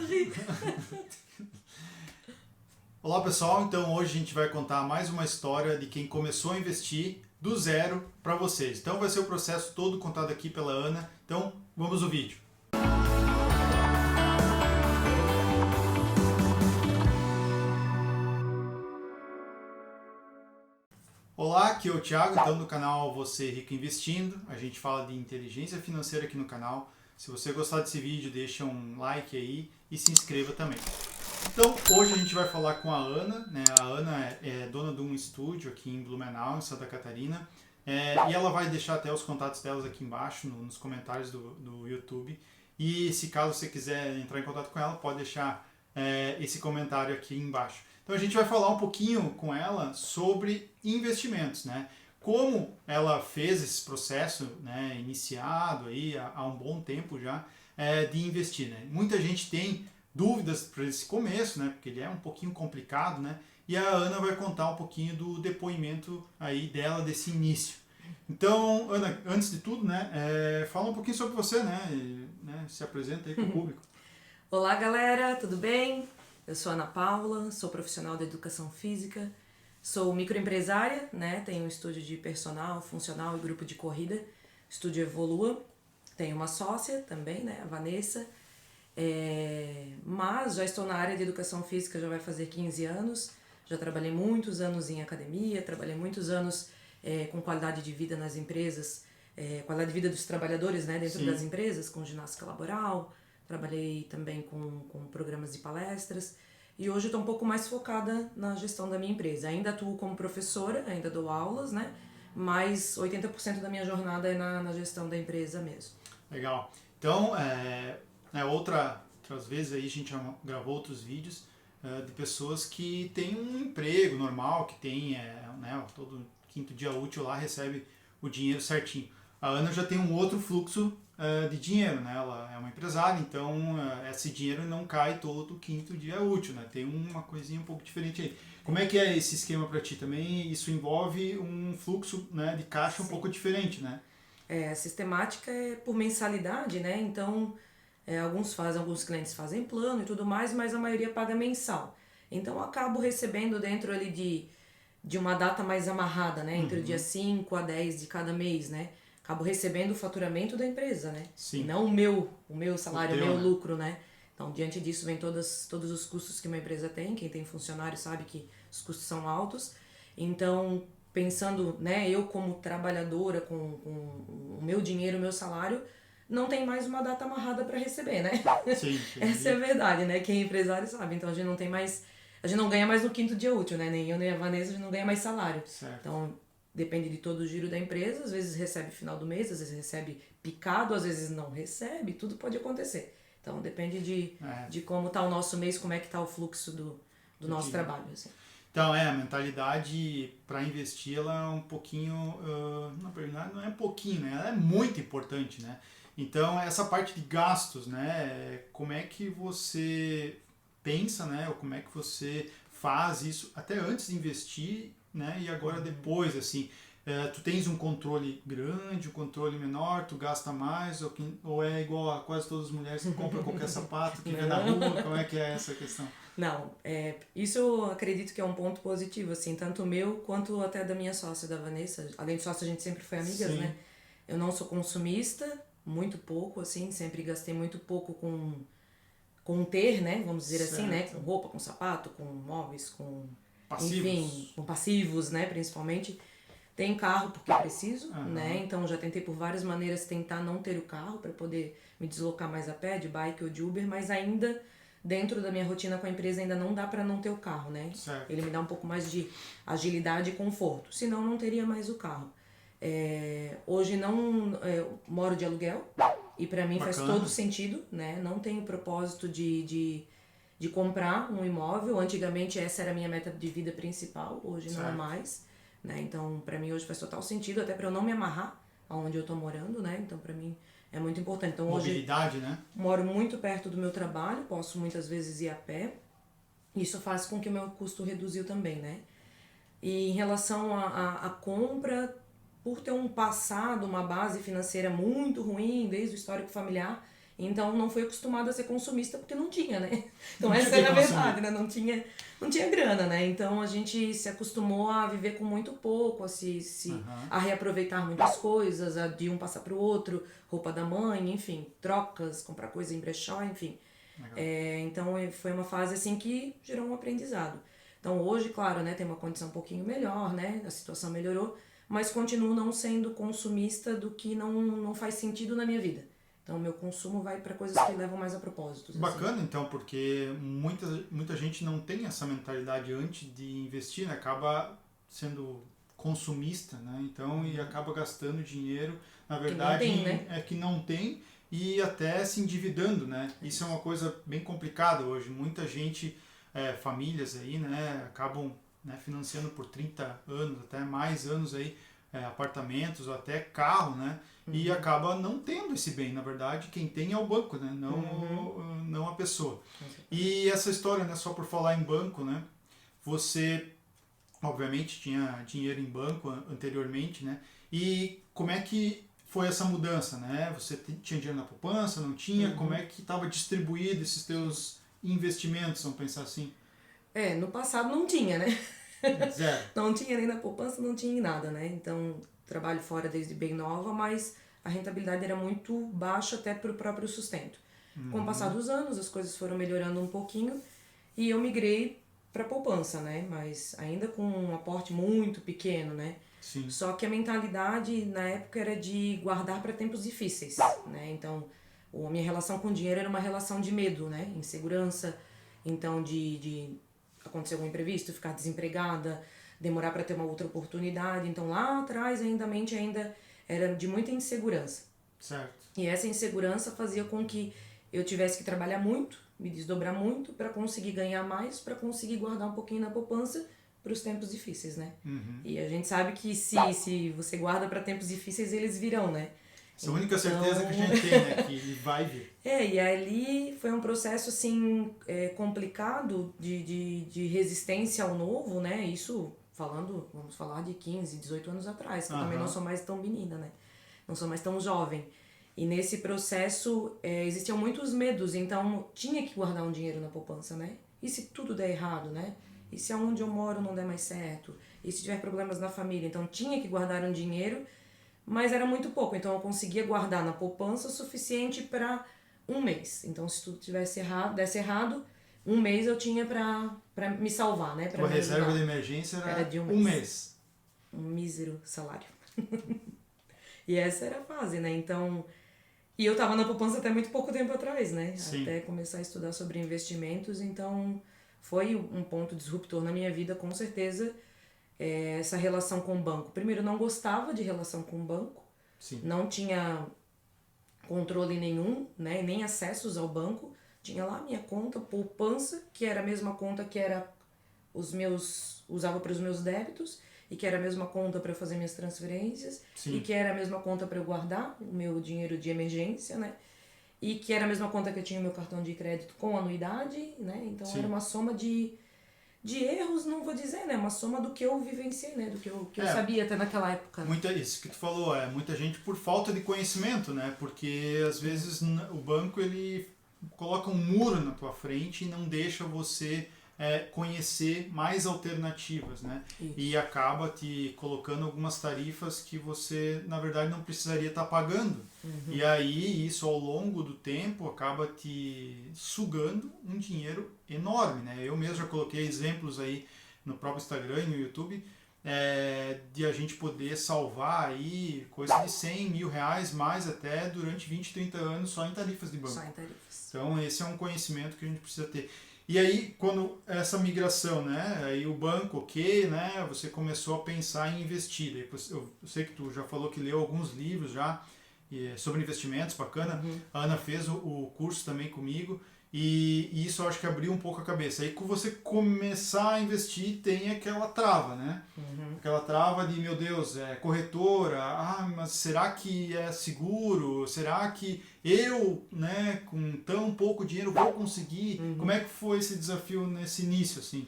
rir. Olá pessoal, então hoje a gente vai contar mais uma história de quem começou a investir do zero para vocês. Então vai ser o processo todo contado aqui pela Ana, então vamos ao vídeo. Olá, aqui é o Thiago, então do canal Você Rico Investindo. A gente fala de inteligência financeira aqui no canal. Se você gostar desse vídeo, deixa um like aí e se inscreva também. Então, hoje a gente vai falar com a Ana, né? A Ana é dona de um estúdio aqui em Blumenau, em Santa Catarina, e ela vai deixar até os contatos delas aqui embaixo, nos comentários do YouTube. E se caso você quiser entrar em contato com ela, pode deixar esse comentário aqui embaixo. Então a gente vai falar um pouquinho com ela sobre investimentos, né? Como ela fez esse processo, né, iniciado aí há um bom tempo já, de investir, né? Muita gente tem dúvidas para esse começo, né? Porque ele é um pouquinho complicado, né? E a Ana vai contar um pouquinho do depoimento aí dela desse início. Então, Ana, antes de tudo, né, fala um pouquinho sobre você, né? Se apresenta aí para o público. Olá galera, tudo bem? Eu sou Ana Paula, sou profissional da educação física, sou microempresária, né? Tenho um estúdio de personal, funcional e grupo de corrida, estúdio Evolua. Tenho uma sócia também, né? A Vanessa. Mas já estou na área de educação física, já vai fazer 15 anos. Já trabalhei muitos anos em academia, trabalhei muitos anos com qualidade de vida nas empresas, qualidade de vida dos trabalhadores, né? Dentro das empresas, com ginástica laboral. Trabalhei também com programas de palestras e hoje estou um pouco mais focada na gestão da minha empresa. Ainda atuo como professora, ainda dou aulas, né? Mas 80% da minha jornada é na gestão da empresa mesmo. Legal. Então, outras vezes aí a gente já gravou outros vídeos de pessoas que têm um emprego normal, que tem todo quinto dia útil lá recebe o dinheiro certinho. A Ana já tem um outro fluxo de dinheiro, né? Ela é uma empresária, então esse dinheiro não cai todo quinto dia útil, né? Tem uma coisinha um pouco diferente aí. Como é que é esse esquema para ti também? Isso envolve um fluxo, né, de caixa um pouco diferente, né? A sistemática é por mensalidade, né? Então, alguns clientes fazem plano e tudo mais, mas a maioria paga mensal. Então, eu acabo recebendo dentro ali de uma data mais amarrada, né? Entre o dia 5 a 10 de cada mês, né? Acabo recebendo o faturamento da empresa, né? Sim. E não o meu salário, o meu né? lucro, né? Então, diante disso, vem todos os custos que uma empresa tem. Quem tem funcionário sabe que os custos são altos. Então, pensando, né, eu como trabalhadora, com o meu dinheiro, o meu salário, não tem mais uma data amarrada para receber, né? Sim. Essa é a verdade, né? Quem é empresário sabe. Então, a gente não tem mais... A gente não ganha mais no quinto dia útil, né? Nem eu, nem a Vanessa, a gente não ganha mais salário. Certo. Então, depende de todo o giro da empresa. Às vezes recebe final do mês, às vezes recebe picado, às vezes não recebe. Tudo pode acontecer. Então, depende de como está o nosso mês, como é que está o fluxo do nosso trabalho, assim. Então, a mentalidade para investir, ela é um pouquinho, na verdade não é um pouquinho, né? Ela é muito importante, né? Então, essa parte de gastos, né? Como é que você pensa, né? Ou como é que você faz isso até antes de investir, né? E agora depois, assim, tu tens um controle grande, um controle menor, tu gasta mais, ou é igual a quase todas as mulheres que compram qualquer sapato que vê na rua, como é que é essa questão? Não, isso eu acredito que é um ponto positivo, assim, tanto meu quanto até da minha sócia, da Vanessa. Além de sócia, a gente sempre foi amigas, Sim. né? Eu não sou consumista, muito pouco, assim, sempre gastei muito pouco com ter, né? Vamos dizer assim, né? Com roupa, com sapato, com móveis, com... Passivos. Enfim, com passivos, né? Principalmente. Tenho carro porque preciso, né? Então já tentei por várias maneiras tentar não ter o carro para poder me deslocar mais a pé, de bike ou de Uber, mas ainda... Dentro da minha rotina com a empresa ainda não dá para não ter o carro, né? Certo. Ele me dá um pouco mais de agilidade e conforto, senão não teria mais o carro. Hoje não moro de aluguel e para mim faz todo sentido, né? Não tenho propósito de comprar um imóvel. Antigamente essa era a minha meta de vida principal, hoje não é mais, né? Então para mim hoje faz total sentido, até para eu não me amarrar aonde eu tô morando, né? Então para mim é muito importante. Então, mobilidade, hoje, né? Moro muito perto do meu trabalho, posso muitas vezes ir a pé. Isso faz com que o meu custo reduziu também, né? E em relação à compra, por ter um passado, uma base financeira muito ruim, desde o histórico familiar, Então não fui acostumada a ser consumista porque não tinha, né? Então Não tinha essa que era a consumir. verdade, né? Não tinha grana, né? Então a gente se acostumou a viver com muito pouco, a reaproveitar muitas coisas, a de um passar pro outro, roupa da mãe, enfim, trocas, comprar coisa em brechó, enfim. Então foi uma fase assim que gerou um aprendizado. Então hoje, claro, né, tem uma condição um pouquinho melhor, né? A situação melhorou, mas continuo não sendo consumista do que não faz sentido na minha vida. Então, meu consumo vai para coisas que levam mais a propósitos. Bacana, então, porque muita gente não tem essa mentalidade antes de investir, né? Acaba sendo consumista, né? Então, e acaba gastando dinheiro, na verdade, que não tem, né? é que não tem e até se endividando, né? Isso é uma coisa bem complicada hoje. Muita gente, famílias aí, né, acabam, né, financiando por 30 anos, até mais anos aí, apartamentos ou até carro, né? E acaba não tendo esse bem, na verdade, quem tem é o banco, né? Não a pessoa. E essa história, né, só por falar em banco, né? Você, obviamente, tinha dinheiro em banco anteriormente, né? E como é que foi essa mudança, né? Você tinha dinheiro na poupança, não tinha? Como é que estava distribuído esses teus investimentos, vamos pensar assim? No passado não tinha, né? Zero. Não tinha nem na poupança, não tinha em nada, né? Então, trabalho fora desde bem nova, mas a rentabilidade era muito baixa até para o próprio sustento. Com o passar dos anos, as coisas foram melhorando um pouquinho e eu migrei para poupança, né? Mas ainda com um aporte muito pequeno, né? Sim. Só que a mentalidade na época era de guardar para tempos difíceis, né? Então, a minha relação com o dinheiro era uma relação de medo, né? Insegurança, então de acontecer algum imprevisto, ficar desempregada, demorar para ter uma outra oportunidade. Então lá atrás ainda a mente ainda era de muita insegurança. Certo. E essa insegurança fazia com que eu tivesse que trabalhar muito, me desdobrar muito para conseguir ganhar mais, para conseguir guardar um pouquinho na poupança para os tempos difíceis, né? E a gente sabe que se você guarda para tempos difíceis, eles virão, né? Essa é a única certeza que a gente tem, né? Que ele vai vir. E ali foi um processo, assim, complicado de resistência ao novo, né? Isso vamos falar de 15, 18 anos atrás, que eu também não sou mais tão menina, né? Não sou mais tão jovem. E nesse processo existiam muitos medos, então tinha que guardar um dinheiro na poupança, né? E se tudo der errado, né? E se aonde eu moro não der mais certo? E se tiver problemas na família? Então tinha que guardar um dinheiro, mas era muito pouco. Então eu conseguia guardar na poupança o suficiente para um mês. Então se tudo desse errado, um mês eu tinha para me salvar, né? Tua reserva de emergência era de um mês. Um mísero salário. E essa era a fase, né? Então... E eu tava na poupança até muito pouco tempo atrás, né? Sim. Até começar a estudar sobre investimentos, então foi um ponto disruptor na minha vida, com certeza, essa relação com o banco. Primeiro, eu não gostava de relação com o banco. Sim. Não tinha controle nenhum, né? Nem acessos ao banco. Tinha lá a minha conta poupança, que era a mesma conta que era usava para os meus débitos, e que era a mesma conta para eu fazer minhas transferências, Sim. e que era a mesma conta para eu guardar o meu dinheiro de emergência, né? E que era a mesma conta que eu tinha o meu cartão de crédito com anuidade, né? Então Sim. era uma soma de erros, não vou dizer, né? Uma soma do que eu vivenciei, né? Do que eu sabia até naquela época. Isso que tu falou, muita gente por falta de conhecimento, né? Porque às vezes o banco ele coloca um muro na tua frente e não deixa você conhecer mais alternativas, né? Isso. E acaba te colocando algumas tarifas que você, na verdade, não precisaria estar pagando. E aí, isso ao longo do tempo acaba te sugando um dinheiro enorme, né? Eu mesmo já coloquei exemplos aí no próprio Instagram e no YouTube de a gente poder salvar aí coisa de 100 mil reais mais até durante 20, 30 anos só em tarifas de banco. Só em tarifas. Então, esse é um conhecimento que a gente precisa ter. E aí, quando essa migração, né, aí o banco, ok, né, você começou a pensar em investir. Eu sei que tu já falou que leu alguns livros já sobre investimentos, bacana. A Ana fez o curso também comigo e isso eu acho que abriu um pouco a cabeça. Aí, quando você começar a investir, tem aquela trava, né? Aquela trava de, meu Deus, corretora, mas será que é seguro? Será que eu, né, com tão pouco dinheiro vou conseguir? Como é que foi esse desafio nesse início, assim?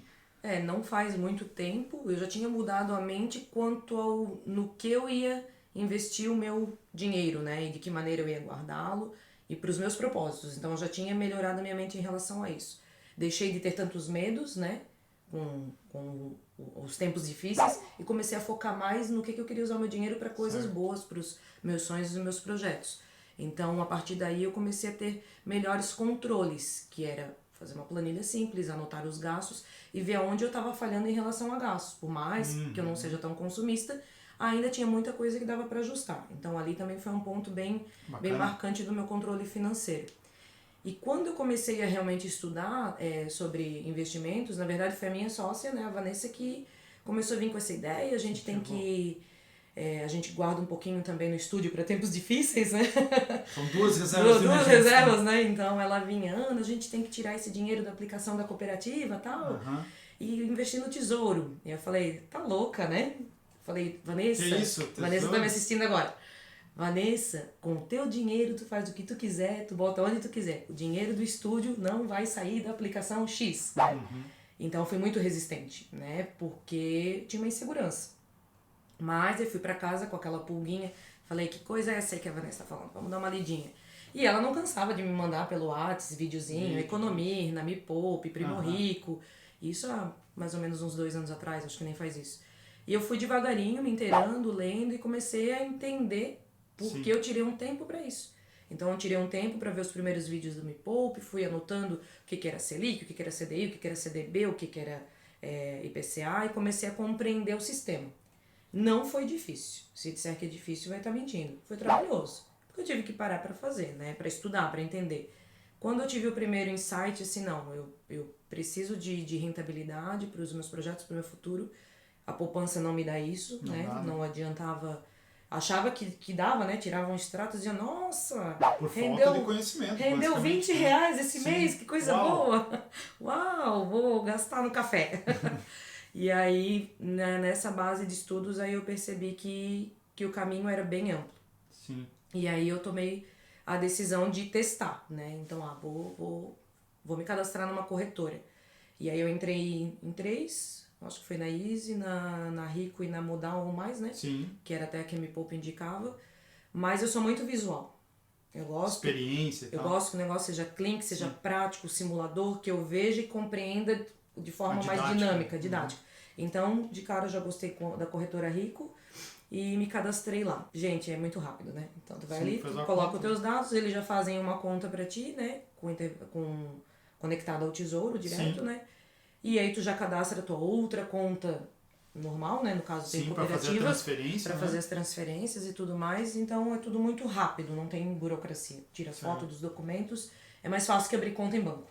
Não faz muito tempo, eu já tinha mudado a mente quanto no que eu ia investir o meu dinheiro, né? E de que maneira eu ia guardá-lo e para os meus propósitos. Então eu já tinha melhorado a minha mente em relação a isso. Deixei de ter tantos medos, né, com os tempos difíceis, e comecei a focar mais no que eu queria usar o meu dinheiro para coisas boas, para os meus sonhos e meus projetos. Então, a partir daí, eu comecei a ter melhores controles, que era fazer uma planilha simples, anotar os gastos e ver aonde eu estava falhando em relação a gastos. Por mais que eu não seja tão consumista, ainda tinha muita coisa que dava para ajustar. Então, ali também foi um ponto bem marcante do meu controle financeiro. E quando eu comecei a realmente estudar sobre investimentos, na verdade foi a minha sócia, né, a Vanessa, que começou a vir com essa ideia. A gente tem que... a gente guarda um pouquinho também no estúdio para tempos difíceis, né? São duas reservas. Duas reservas, né? Então ela vinha, Ana, a gente tem que tirar esse dinheiro da aplicação da cooperativa e tal, e investir no tesouro. E eu falei, tá louca, né? Falei, Vanessa, que isso? Vanessa tá me assistindo agora. Vanessa, com o teu dinheiro tu faz o que tu quiser, tu bota onde tu quiser. O dinheiro do estúdio não vai sair da aplicação X. Então eu fui muito resistente, né? Porque tinha uma insegurança. Mas eu fui pra casa com aquela pulguinha, falei, que coisa é essa aí que a Vanessa tá falando? Vamos dar uma lidinha. E ela não cansava de me mandar pelo WhatsApp, videozinho, Economir, Me Poupe, Primo Rico. Isso há mais ou menos uns 2 anos atrás, acho que nem faz isso. E eu fui devagarinho, me inteirando, lendo, e comecei a entender porque eu tirei um tempo pra isso. Então eu tirei um tempo pra ver os primeiros vídeos do Me Poupe, fui anotando o que era Selic, o que era CDI, o que era CDB, o que era IPCA, e comecei a compreender o sistema. Não foi difícil. Se disser que é difícil, vai estar mentindo. Foi trabalhoso. Porque eu tive que parar para fazer, né? Para estudar, para entender. Quando eu tive o primeiro insight, assim, não, eu preciso de rentabilidade para os meus projetos, para o meu futuro. A poupança não me dá isso, né? Não adiantava... Achava que dava, né? Tirava um extrato e dizia, nossa, por falta de conhecimento. Rendeu R$20 esse mês, que coisa boa. Uau, vou gastar no café. E aí, nessa base de estudos, aí eu percebi que o caminho era bem amplo. Sim. E aí eu tomei a decisão de testar, né? Então, vou me cadastrar numa corretora. E aí eu entrei em 3, acho que foi na Easy, na Rico e na Modal ou mais, né? Sim. Que era até a que a Me Poupe indicava. Mas eu sou muito visual. Eu gosto... Experiência e tal. Eu gosto que o negócio seja clean, que seja prático, simulador, que eu veja e compreenda de forma mais dinâmica, didática. Então, de cara, eu já gostei da corretora Rico e me cadastrei lá. Gente, é muito rápido, né? Então, tu vai ali, tu coloca os teus dados, eles já fazem uma conta pra ti, né? Conectada ao tesouro direto, né? E aí tu já cadastra a tua outra conta normal, né? No caso, tem cooperativa. Pra fazer as transferências e tudo mais. Então, é tudo muito rápido, não tem burocracia. Tira foto dos documentos. É mais fácil que abrir conta em banco.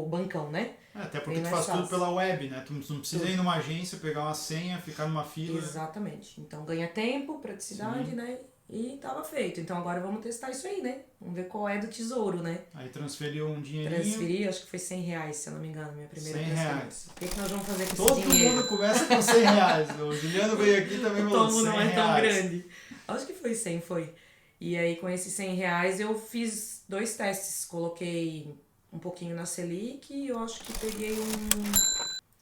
Bancão, né? Até porque tu faz tudo pela web, né? Tu não precisa ir numa agência, pegar uma senha, ficar numa fila. Exatamente. Então ganha tempo, praticidade, né? E tava feito. Então agora vamos testar isso aí, né? Vamos ver qual é do tesouro, né? Aí transferiu um dinheirinho. Transferi, acho que foi R$100, se eu não me engano, minha primeira transferência. O que nós vamos fazer com todo esse dinheiro? Todo mundo começa com R$100. O Juliano veio aqui também falou R$100. O não é tão grande. Acho que foi 100, foi. E aí com esses R$100 eu fiz 2 testes. Coloquei um pouquinho na Selic e eu acho que peguei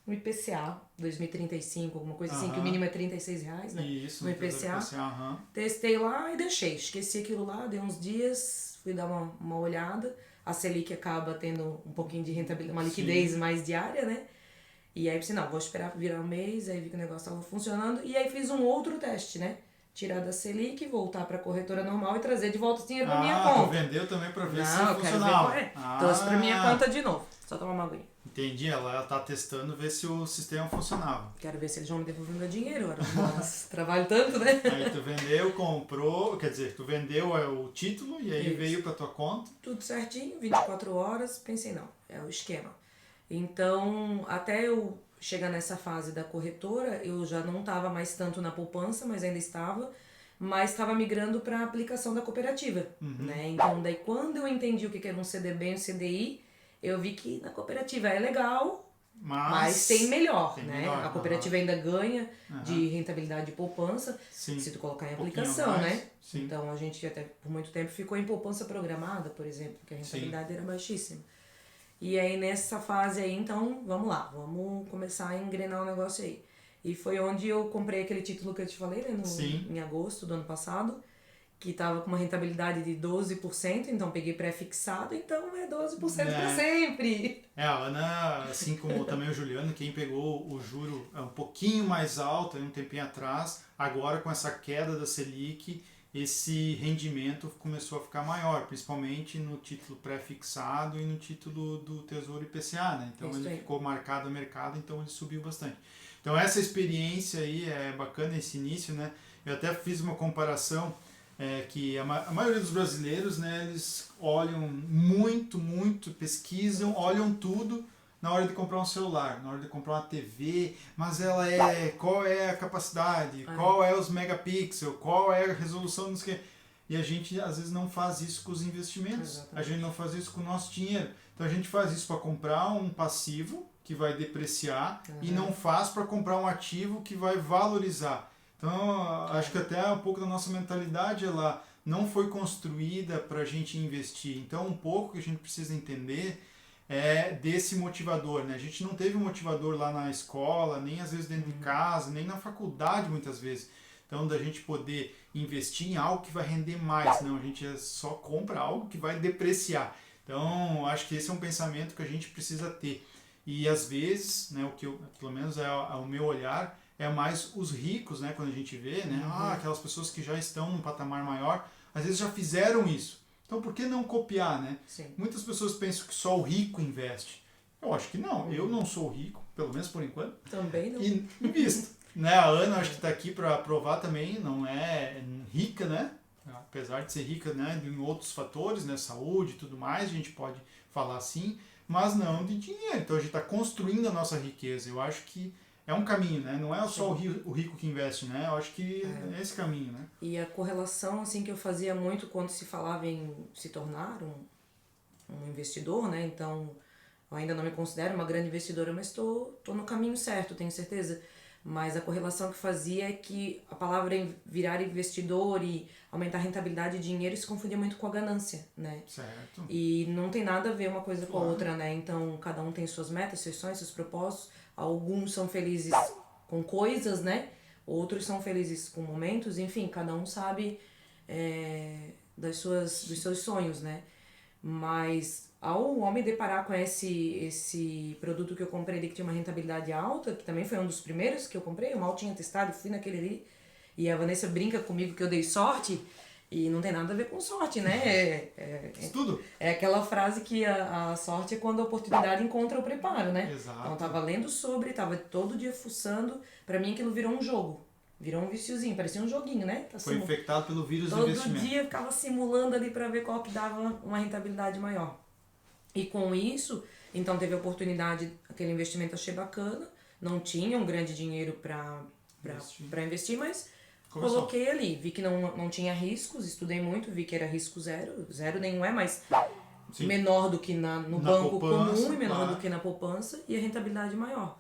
um IPCA 2035, alguma coisa assim, que o mínimo é R$36, né? Isso, no IPCA. Testei lá e deixei. Esqueci aquilo lá, dei uns dias, fui dar uma olhada. A Selic acaba tendo um pouquinho de rentabilidade, uma liquidez mais diária, né? E aí pensei, não, vou esperar virar um mês, aí vi que o negócio estava funcionando. E aí fiz um outro teste, né? Tirar da Selic, voltar para a corretora normal e trazer de volta o dinheiro para minha conta. Tu vendeu também para ver se funcionava. Quero ver, trouxe para minha conta de novo. Só tomar uma aguinha. Entendi, ela tá testando ver se o sistema funcionava. Quero ver se eles vão me devolver meu dinheiro agora. Nossa, trabalho tanto, né? Aí tu vendeu, comprou, quer dizer, tu vendeu o título e aí veio para tua conta. Tudo certinho, 24 horas, pensei não, é o esquema. Então, até eu chegar nessa fase da corretora, eu já não estava mais tanto na poupança, mas ainda estava, mas estava migrando para a aplicação da cooperativa, né? Então, daí quando eu entendi o que era um CDB e um CDI, eu vi que na cooperativa é legal, mas tem melhor, né? A cooperativa ainda ganha de rentabilidade de poupança, se tu colocar em aplicação, né? Sim. Então, a gente até por muito tempo ficou em poupança programada, por exemplo, porque a rentabilidade era baixíssima. E aí, nessa fase aí, então, vamos lá, vamos começar a engrenar o negócio aí. E foi onde eu comprei aquele título que eu te falei, né? Em agosto do ano passado. que estava com uma rentabilidade de 12%, então peguei pré-fixado, então é 12% para sempre. A Ana, assim como também o Juliano, quem pegou o juro um pouquinho mais alto, um tempinho atrás, agora com essa queda da Selic, esse rendimento começou a ficar maior, principalmente no título pré-fixado e no título do Tesouro IPCA, né? Então ele ficou marcado ao mercado, então ele subiu bastante. Então essa experiência aí é bacana, esse início, né? Eu até fiz uma comparação que a maioria dos brasileiros, né, eles olham muito, pesquisam, olham tudo na hora de comprar um celular, na hora de comprar uma TV, mas qual é a capacidade, qual é os megapixels, qual é a resolução, não sei o quê. E a gente às vezes não faz isso com os investimentos, a gente não faz isso com o nosso dinheiro. Então a gente faz isso para comprar um passivo que vai depreciar e não faz para comprar um ativo que vai valorizar. Então, acho que até um pouco da nossa mentalidade ela não foi construída para a gente investir. Então, um pouco que a gente precisa entender é desse motivador, né? A gente não teve um motivador lá na escola, nem às vezes dentro de casa, nem na faculdade muitas vezes. Então, da gente poder investir em algo que vai render mais. Não, a gente só compra algo que vai depreciar. Então, acho que esse é um pensamento que a gente precisa ter. E às vezes, né, o que pelo menos é o meu olhar, é mais os ricos, né, quando a gente vê, né, aquelas pessoas que já estão num patamar maior, às vezes já fizeram isso. Então, por que não copiar, né? Sim. Muitas pessoas pensam que só o rico investe. Eu acho que não. Eu não sou rico, pelo menos por enquanto. Também não. E invisto. Né? A Ana, acho que está aqui para provar também, não é rica, né? Apesar de ser rica, né, em outros fatores, né, saúde e tudo mais, a gente pode falar assim, mas não de dinheiro. Então, a gente está construindo a nossa riqueza. Eu acho que é um caminho, né? Não é só o rico que investe, né? Eu acho que é esse caminho, né? E a correlação, assim, que eu fazia muito quando se falava em se tornar um investidor, né? Então, eu ainda não me considero uma grande investidora, mas tô no caminho certo, tenho certeza. Mas a correlação que fazia é que a palavra virar investidor e aumentar a rentabilidade de dinheiro se confundia muito com a ganância, né? Certo. E não tem nada a ver uma coisa com a outra, né? Então, cada um tem suas metas, seus sonhos, seus propósitos. Alguns são felizes com coisas, né? Outros são felizes com momentos. Enfim, cada um sabe dos seus sonhos, né? Mas ao homem deparar com esse produto que eu comprei ali, que tinha uma rentabilidade alta, que também foi um dos primeiros que eu comprei, eu mal tinha testado, fui naquele ali, e a Vanessa brinca comigo que eu dei sorte, e não tem nada a ver com sorte, né? Estudo. É aquela frase que a sorte é quando a oportunidade encontra o preparo, né? Exato. Então eu tava lendo sobre, tava todo dia fuçando, pra mim aquilo virou um jogo. Virou um viciozinho, parecia um joguinho, né? Foi infectado pelo vírus do investimento. Todo dia eu ficava simulando ali pra ver qual que dava uma rentabilidade maior. E com isso, então teve a oportunidade, aquele investimento achei bacana, não tinha um grande dinheiro pra investir, mas coloquei ali, vi que não tinha riscos, estudei muito, vi que era risco zero nenhum é, mas sim, menor do que no banco comum e menor do que na poupança, e a rentabilidade maior.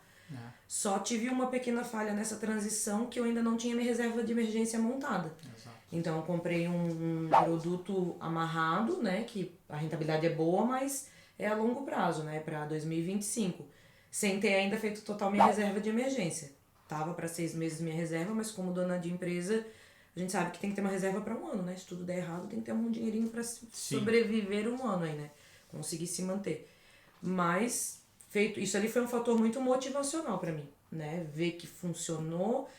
Só tive uma pequena falha nessa transição, que eu ainda não tinha minha reserva de emergência montada. Exato. Então eu comprei um produto amarrado, né, que a rentabilidade é boa, mas é a longo prazo, né, para 2025, sem ter ainda feito total minha reserva de emergência. Tava para 6 meses minha reserva, mas como dona de empresa, a gente sabe que tem que ter uma reserva para um ano, né? Se tudo der errado, tem que ter um dinheirinho para sobreviver um ano aí, né? Conseguir se manter. Mas isso ali foi um fator muito motivacional para mim, né? Ver que funcionou.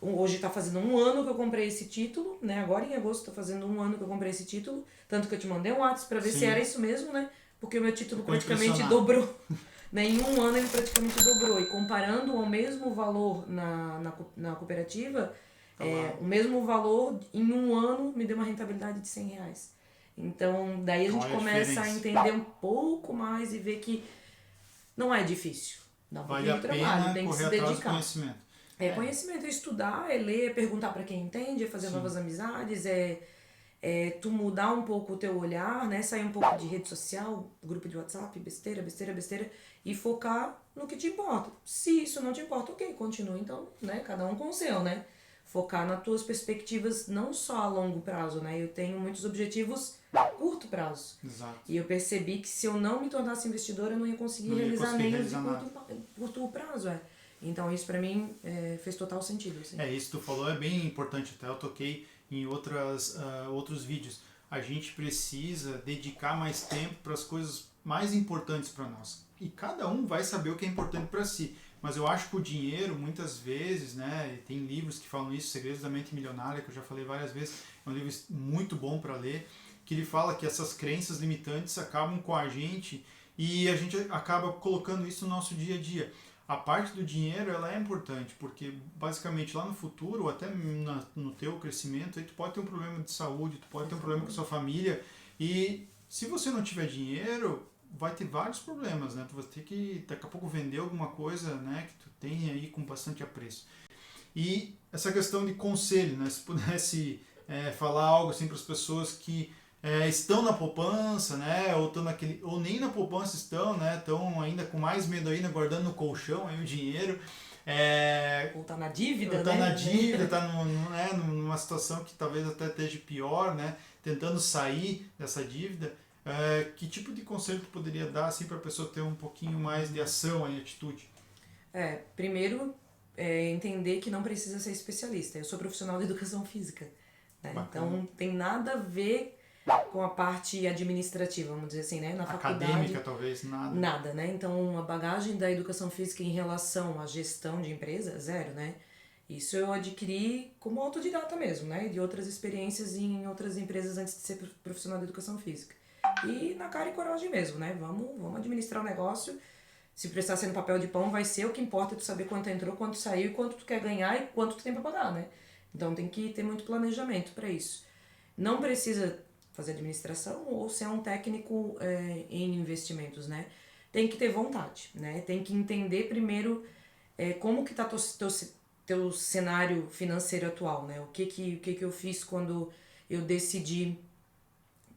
Hoje tá fazendo 1 ano que eu comprei esse título, né? Agora em agosto tá fazendo 1 ano que eu comprei esse título, tanto que eu te mandei um WhatsApp para ver se era isso mesmo, né? Porque o meu título praticamente dobrou. Né? Em 1 ano ele praticamente dobrou. E comparando o mesmo valor na cooperativa, o mesmo valor em 1 ano me deu uma rentabilidade de R$100. Então daí a gente começa a entender um pouco mais e ver que não é difícil. Dá um pouquinho de trabalho, tem que se dedicar. Conhecimento. Conhecimento é estudar, é ler, é perguntar para quem entende, é fazer novas amizades, tu mudar um pouco o teu olhar, né? Sair um pouco de rede social, grupo de WhatsApp, besteira, e focar no que te importa. Se isso não te importa, ok, continua então, né? Cada um com o seu, né? Focar nas tuas perspectivas não só a longo prazo, né? Eu tenho muitos objetivos a curto prazo. Exato. E eu percebi que se eu não me tornasse investidora, eu não ia conseguir realizar nem os de curto prazo, Então isso pra mim fez total sentido. Assim. Isso que tu falou é bem importante, até eu toquei em outros vídeos. A gente precisa dedicar mais tempo para as coisas mais importantes para nós. E cada um vai saber o que é importante para si. Mas eu acho que o dinheiro, muitas vezes, né, tem livros que falam isso, Segredos da Mente Milionária, que eu já falei várias vezes, é um livro muito bom para ler, que ele fala que essas crenças limitantes acabam com a gente e a gente acaba colocando isso no nosso dia a dia. A parte do dinheiro, ela é importante, porque basicamente lá no futuro, ou até no teu crescimento, aí tu pode ter um problema de saúde, tu pode ter um problema com a sua família, e se você não tiver dinheiro, vai ter vários problemas, né? Tu vai ter que daqui a pouco vender alguma coisa, né, que tu tem aí com bastante apreço. E essa questão de conselho, né? Se pudesse falar algo assim para as pessoas que estão na poupança, né? Ou nem na poupança estão, né? Estão ainda com mais medo ainda, guardando no colchão aí o dinheiro. Ou tá na dívida, ou tá né? na dívida, tá numa situação que talvez até esteja pior, né? Tentando sair dessa dívida. Que tipo de conselho tu poderia dar assim, para a pessoa ter um pouquinho mais de ação e atitude? Primeiro, entender que não precisa ser especialista. Eu sou profissional de educação física, né? Então tem nada a ver com a parte administrativa, vamos dizer assim, né? Na faculdade, acadêmica, talvez, nada. Nada, né? Então a bagagem da educação física em relação à gestão de empresa, zero, né? Isso eu adquiri como autodidata mesmo, né? De outras experiências em outras empresas antes de ser profissional de educação física. E na cara e coragem mesmo, né? Vamos administrar o negócio. Se precisar ser no papel de pão, vai ser. O que importa é tu saber quanto entrou, quanto saiu, e quanto tu quer ganhar e quanto tu tem pra pagar, né? Então tem que ter muito planejamento para isso. Não precisa fazer administração ou ser um técnico em investimentos, né? Tem que ter vontade, né? Tem que entender primeiro como que tá teu cenário financeiro atual, né? O que eu fiz quando eu decidi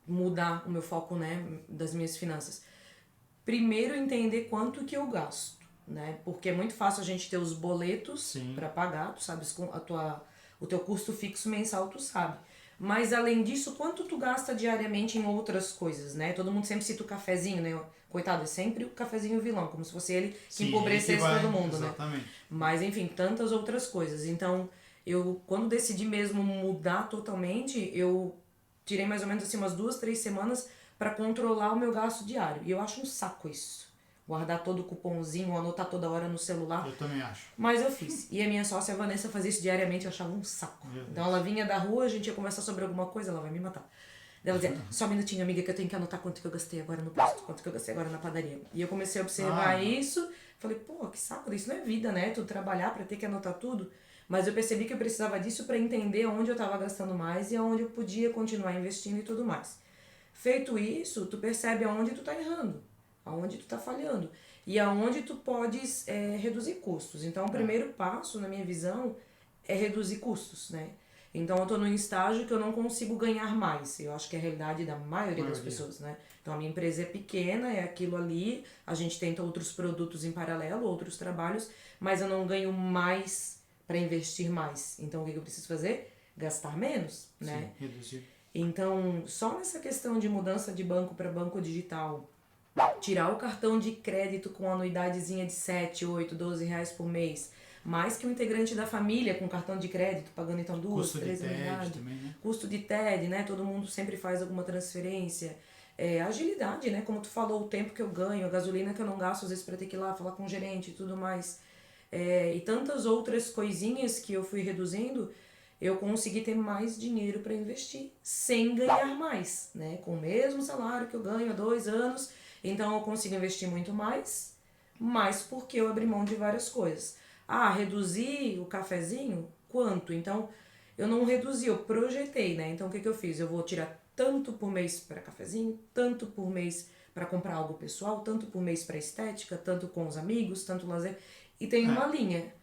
mudar o meu foco, né, das minhas finanças. Primeiro, entender quanto que eu gasto, né? Porque é muito fácil a gente ter os boletos para pagar, tu sabes o teu custo fixo mensal, tu sabe. Mas além disso, quanto tu gasta diariamente em outras coisas, né? Todo mundo sempre cita o cafezinho, né? Coitado, é sempre o cafezinho vilão, como se fosse ele que empobrecesse todo mundo, exatamente, né? Mas enfim, tantas outras coisas. Então, eu quando decidi mesmo mudar totalmente, eu tirei mais ou menos assim umas 2, 3 semanas para controlar o meu gasto diário. E eu acho um saco isso. Guardar todo o cupomzinho, anotar toda hora no celular. Eu também acho. Mas eu fiz. E a minha sócia, a Vanessa, fazia isso diariamente, eu achava um saco. Então ela vinha da rua, a gente ia conversar sobre alguma coisa, ela vai me matar. Ela dizia, só um minutinho, amiga, que eu tenho que anotar quanto que eu gastei agora no posto, quanto que eu gastei agora na padaria. E eu comecei a observar isso, falei, pô, que saco, isso não é vida, né? Tu trabalhar pra ter que anotar tudo. Mas eu percebi que eu precisava disso para entender onde eu estava gastando mais e aonde eu podia continuar investindo e tudo mais. Feito isso, tu percebe aonde tu tá errando, aonde tu tá falhando e aonde tu podes reduzir custos. Então, o primeiro passo, na minha visão, é reduzir custos, né? Então, eu tô num estágio que eu não consigo ganhar mais. Eu acho que é a realidade da maioria das pessoas, né? Então, a minha empresa é pequena, é aquilo ali, a gente tenta outros produtos em paralelo, outros trabalhos, mas eu não ganho mais para investir mais. Então, o que eu preciso fazer? Gastar menos, né? Sim, reduzir. Então, só nessa questão de mudança de banco para banco digital, tirar o cartão de crédito com anuidadezinha de 7, 8, 12 reais por mês, mais que um integrante da família com cartão de crédito, pagando então 2, 3 anuidades. Também, né? Custo de TED, né? Todo mundo sempre faz alguma transferência. Agilidade, né? Como tu falou, o tempo que eu ganho, a gasolina que eu não gasto às vezes para ter que ir lá falar com o gerente e tudo mais. E tantas outras coisinhas que eu fui reduzindo, eu consegui ter mais dinheiro para investir sem ganhar mais, né? Com o mesmo salário que eu ganho há 2 anos, então eu consigo investir muito mais, mas porque eu abri mão de várias coisas. Reduzir o cafezinho? Quanto? Então, eu não reduzi, eu projetei, né? Então, o que eu fiz? Eu vou tirar tanto por mês para cafezinho, tanto por mês para comprar algo pessoal, tanto por mês para estética, tanto com os amigos, tanto lazer. E tem uma linha.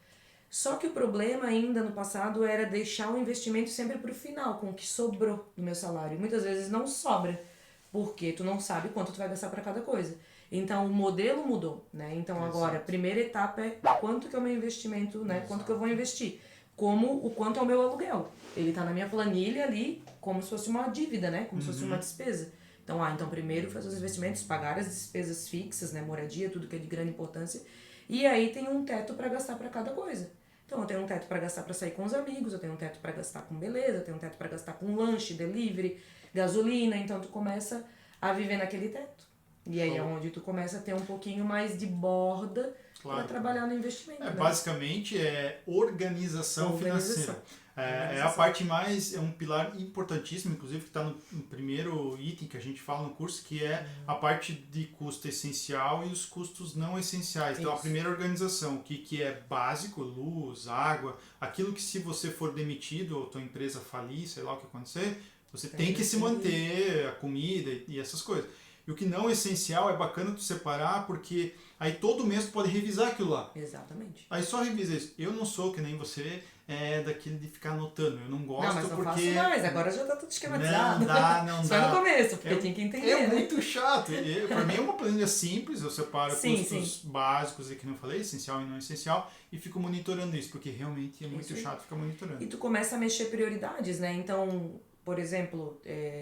Só que o problema ainda no passado era deixar o investimento sempre pro final, com o que sobrou do meu salário. E muitas vezes não sobra, porque tu não sabe quanto tu vai gastar para cada coisa. Então o modelo mudou, né? Então agora, a primeira etapa é quanto que é o meu investimento, né? Quanto que eu vou investir. Como o quanto é o meu aluguel. Ele tá na minha planilha ali, como se fosse uma dívida, né? Como se fosse uma despesa. Então primeiro fazer os investimentos, pagar as despesas fixas, né? Moradia, tudo que é de grande importância. E aí tem um teto para gastar para cada coisa. Então eu tenho um teto para gastar para sair com os amigos, eu tenho um teto para gastar com beleza, eu tenho um teto para gastar com lanche, delivery, gasolina, então tu começa a viver naquele teto. E aí é onde tu começa a ter um pouquinho mais de borda para trabalhar no investimento. Basicamente é organização financeira. É a parte mais, é um pilar importantíssimo, inclusive que está no primeiro item que a gente fala no curso, que é a parte de custo essencial e os custos não essenciais. Então a primeira organização, o que é básico, luz, água, aquilo que se você for demitido ou tua empresa falir, sei lá o que acontecer, você tem que se manter, a comida e essas coisas. E o que não é essencial é bacana tu separar, porque aí todo mês tu pode revisar aquilo lá. Exatamente. Aí só revisa isso. Eu não sou que nem você, daquele de ficar anotando. Eu não gosto não, mas não porque... faço mais, agora já tá tudo esquematizado. Não dá. Só no começo, porque tinha que entender. É muito chato. Pra mim é uma planilha simples, eu separo custos básicos, e que não falei, essencial e não essencial, e fico monitorando isso, porque realmente é muito chato ficar monitorando. E tu começa a mexer prioridades, né? Então, por exemplo,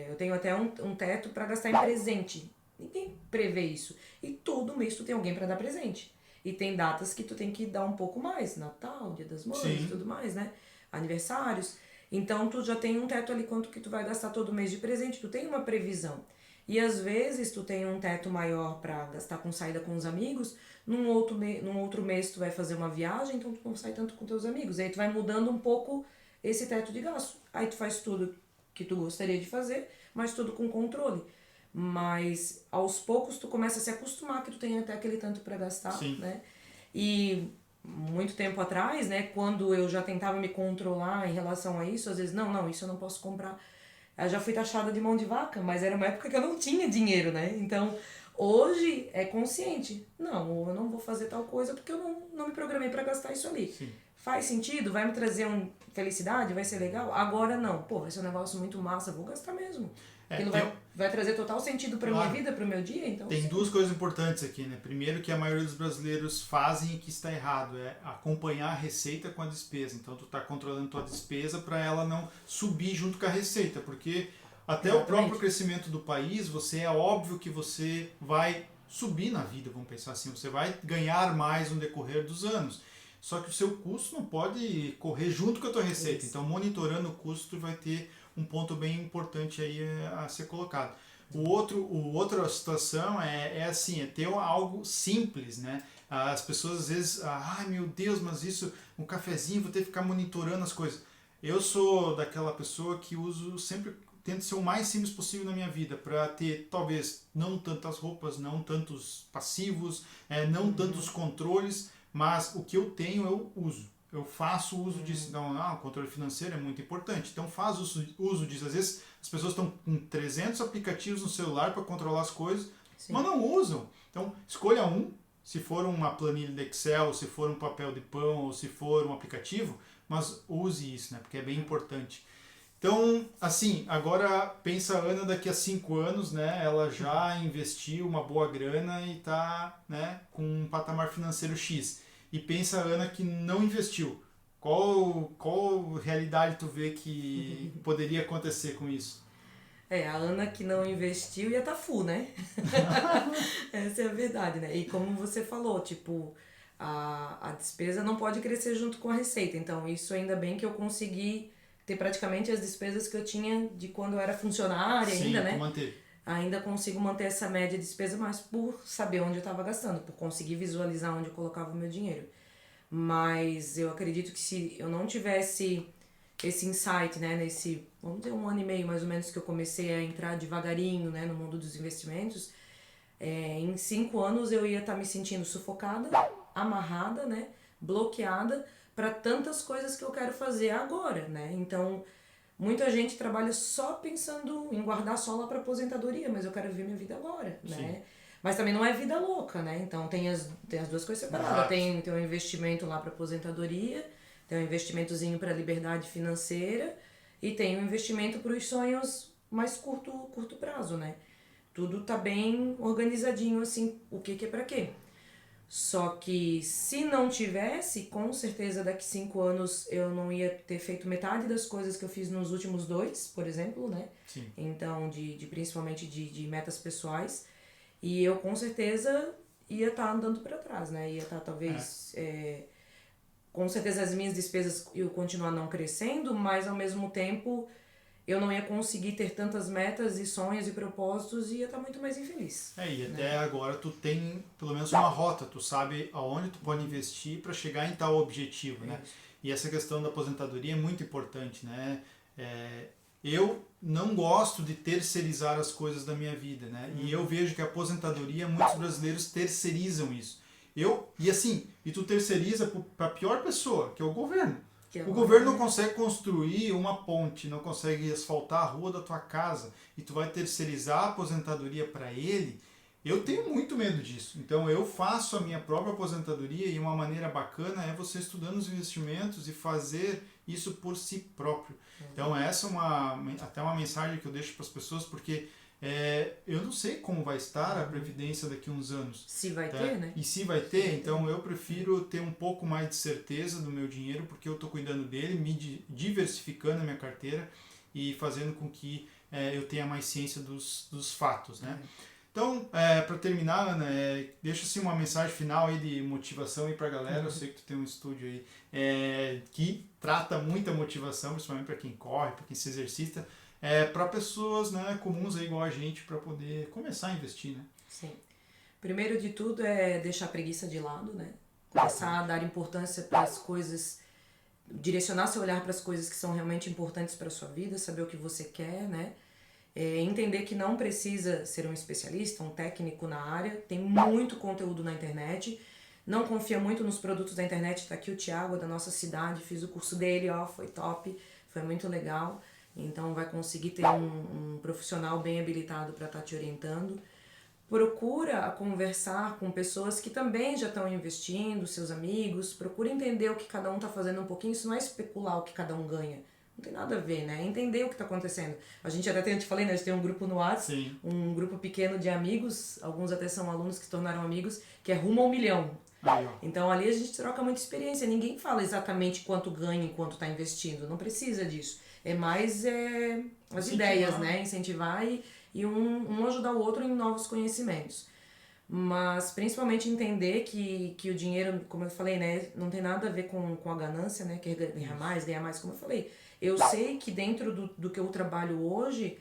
eu tenho até um teto para gastar em presente. Ninguém prevê isso. E todo mês tu tem alguém para dar presente. E tem datas que tu tem que dar um pouco mais. Natal, Dia das Mães e tudo mais, né? Aniversários. Então tu já tem um teto ali quanto que tu vai gastar todo mês de presente. Tu tem uma previsão. E às vezes tu tem um teto maior para gastar com saída com os amigos. Num outro mês tu vai fazer uma viagem, então tu não sai tanto com teus amigos. Aí tu vai mudando um pouco esse teto de gasto. Aí tu faz tudo que tu gostaria de fazer, mas tudo com controle. Mas aos poucos tu começa a se acostumar que tu tem até aquele tanto para gastar, né? E muito tempo atrás, né, quando eu já tentava me controlar em relação a isso, às vezes, não, isso eu não posso comprar. Eu já fui taxada de mão de vaca, mas era uma época que eu não tinha dinheiro, né? Então, hoje é consciente. Não, eu não vou fazer tal coisa porque eu não me programei para gastar isso ali. Sim. Faz sentido? Vai me trazer felicidade? Vai ser legal? Agora não. Pô, vai ser um negócio muito massa, vou gastar mesmo. Aquilo vai trazer total sentido para minha vida, para o meu dia, então... Tem duas coisas importantes aqui, né? Primeiro, que a maioria dos brasileiros fazem e que está errado, é acompanhar a receita com a despesa. Então tu está controlando tua despesa para ela não subir junto com a receita, porque até o próprio crescimento do país, é óbvio que você vai subir na vida, vamos pensar assim, você vai ganhar mais no decorrer dos anos. Só que o seu custo não pode correr junto com a tua receita. Então, monitorando o custo, tu vai ter um ponto bem importante aí a ser colocado. Outra situação é assim, é ter algo simples, né? As pessoas às vezes, meu Deus, mas isso, um cafezinho, vou ter que ficar monitorando as coisas. Eu sou daquela pessoa que tento ser o mais simples possível na minha vida, para ter talvez não tantas roupas, não tantos passivos, não tantos controles, mas o que eu tenho eu uso. Eu faço uso disso. Então, o controle financeiro é muito importante. Então, faz uso disso. Às vezes, as pessoas estão com 300 aplicativos no celular para controlar as coisas, mas não usam. Então, escolha um. Se for uma planilha de Excel, se for um papel de pão, ou se for um aplicativo, mas use isso, né? Porque é bem importante. Então, assim, agora pensa a Ana daqui a 5 anos, né? Ela já investiu uma boa grana e está, né, com um patamar financeiro X. E pensa a Ana que não investiu. Qual realidade tu vê que poderia acontecer com isso? A Ana que não investiu ia estar full, né? Essa é a verdade, né? E como você falou, tipo, a despesa não pode crescer junto com a receita. Então, isso ainda bem que eu consegui ter praticamente as despesas que eu tinha de quando eu era funcionária ainda, né? Manter. Ainda consigo manter essa média de despesa, mas por saber onde eu estava gastando, por conseguir visualizar onde eu colocava o meu dinheiro. Mas eu acredito que se eu não tivesse esse insight, né, nesse, vamos dizer, 1 ano e meio mais ou menos que eu comecei a entrar devagarinho, né, no mundo dos investimentos, em 5 anos eu ia estar me sentindo sufocada, amarrada, né, bloqueada para tantas coisas que eu quero fazer agora, né? Então, muita gente trabalha só pensando em guardar só lá para aposentadoria, mas eu quero viver minha vida agora, né? Mas também não é vida louca, né? Então tem as duas coisas separadas. Tem um investimento lá para aposentadoria, tem um investimentozinho para liberdade financeira e tem um investimento para os sonhos mais curto prazo, né? Tudo tá bem organizadinho assim, o que é para quê. Só que se não tivesse, com certeza daqui 5 anos eu não ia ter feito metade das coisas que eu fiz nos últimos 2, por exemplo, né? Sim. Então, principalmente de metas pessoais. E eu com certeza ia estar andando para trás, né? Ia estar talvez com certeza as minhas despesas iam continuar não crescendo, mas ao mesmo tempo eu não ia conseguir ter tantas metas e sonhos e propósitos e ia estar muito mais infeliz. E até agora tu tem pelo menos uma rota, tu sabe aonde tu pode investir para chegar em tal objetivo, né? E essa questão da aposentadoria é muito importante, né? Eu não gosto de terceirizar as coisas da minha vida, né? E eu vejo que a aposentadoria, muitos brasileiros terceirizam isso. E tu terceiriza para a pior pessoa, que é o governo. O governo não consegue construir uma ponte, não consegue asfaltar a rua da tua casa e tu vai terceirizar a aposentadoria para ele. Eu tenho muito medo disso. Então eu faço a minha própria aposentadoria e uma maneira bacana é você estudando os investimentos e fazer isso por si próprio. Então essa é até uma mensagem que eu deixo para as pessoas, porque eu não sei como vai estar a Previdência daqui a uns anos. Se vai ter, né? E se vai ter, então eu prefiro ter um pouco mais de certeza do meu dinheiro, porque eu estou cuidando dele, me diversificando a minha carteira e fazendo com que eu tenha mais ciência dos fatos, né? Então, para terminar, Ana, deixa assim uma mensagem final aí de motivação aí para a galera. Eu sei que tu tem um estúdio aí que trata muita motivação, principalmente para quem corre, para quem se exercita, para pessoas, né, comuns aí, igual a gente, para poder começar a investir, né? Sim. Primeiro de tudo é deixar a preguiça de lado, né? Começar a dar importância para as coisas, direcionar seu olhar para as coisas que são realmente importantes para a sua vida, saber o que você quer, né? Entender que não precisa ser um especialista, um técnico na área, tem muito conteúdo na internet, não confia muito nos produtos da internet. Tá aqui o Thiago, da nossa cidade, fiz o curso dele, foi top, foi muito legal, então vai conseguir ter um profissional bem habilitado para estar te orientando. Procura conversar com pessoas que também já estão investindo, seus amigos, procura entender o que cada um está fazendo um pouquinho, isso não é especular o que cada um ganha. Não tem nada a ver, né? É entender o que está acontecendo. A gente até te falei, né? A gente tem um grupo no WhatsApp, um grupo pequeno de amigos, alguns até são alunos que se tornaram amigos, que é rumo ao 1 milhão. Então ali a gente troca muita experiência. Ninguém fala exatamente quanto ganha e quanto está investindo. Não precisa disso. É mais as ideias, né? Incentivar e um ajudar o outro em novos conhecimentos. Mas principalmente entender que o dinheiro, como eu falei, né? Não tem nada a ver com a ganância, né? Quer ganhar mais, como eu falei. Eu sei que dentro do que eu trabalho hoje,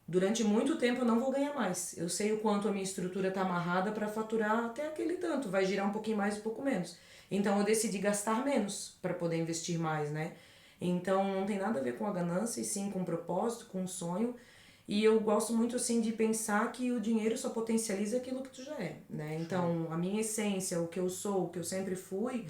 durante muito tempo eu não vou ganhar mais. Eu sei o quanto a minha estrutura está amarrada para faturar até aquele tanto. Vai girar um pouquinho mais, um pouco menos. Então eu decidi gastar menos para poder investir mais, né? Então não tem nada a ver com a ganância, e sim com o propósito, com o sonho. E eu gosto muito assim de pensar que o dinheiro só potencializa aquilo que tu já é, né? Então a minha essência, o que eu sou, o que eu sempre fui,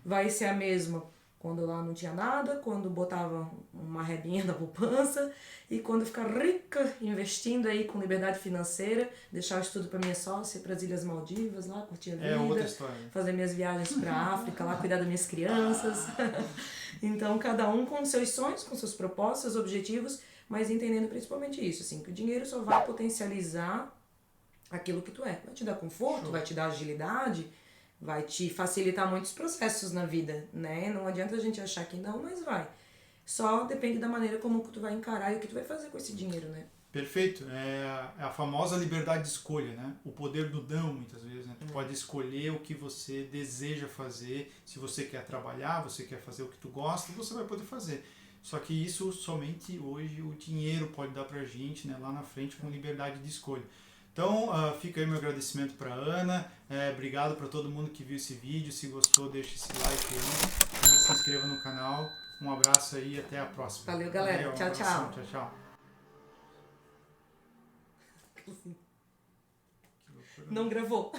vai ser a mesma quando eu lá não tinha nada, quando botava uma rebinha na poupança e quando ficar rica investindo aí com liberdade financeira, deixar o estudo para minha sócia, para as Ilhas Maldivas, lá curtir a vida, outra história. Fazer minhas viagens para a África, lá cuidar das minhas crianças. Então cada um com seus sonhos, com seus propósitos, seus objetivos, mas entendendo principalmente isso, assim, que o dinheiro só vai potencializar aquilo que tu é. Vai te dar conforto, vai te dar agilidade, vai te facilitar muitos processos na vida, né? Não adianta a gente achar que não, mas vai. Só depende da maneira como tu vai encarar e o que tu vai fazer com esse dinheiro, né? Perfeito. É a famosa liberdade de escolha, né? O poder do não, muitas vezes, né? Tu pode escolher o que você deseja fazer. Se você quer trabalhar, você quer fazer o que tu gosta, você vai poder fazer. Só que isso somente hoje o dinheiro pode dar pra gente, né? Lá na frente, com liberdade de escolha. Então, fica aí meu agradecimento para Ana, obrigado para todo mundo que viu esse vídeo, se gostou deixa esse like aí e se inscreva no canal. Um abraço aí e até a próxima. Valeu, galera. Tchau, tchau. Tchau, tchau. Não gravou.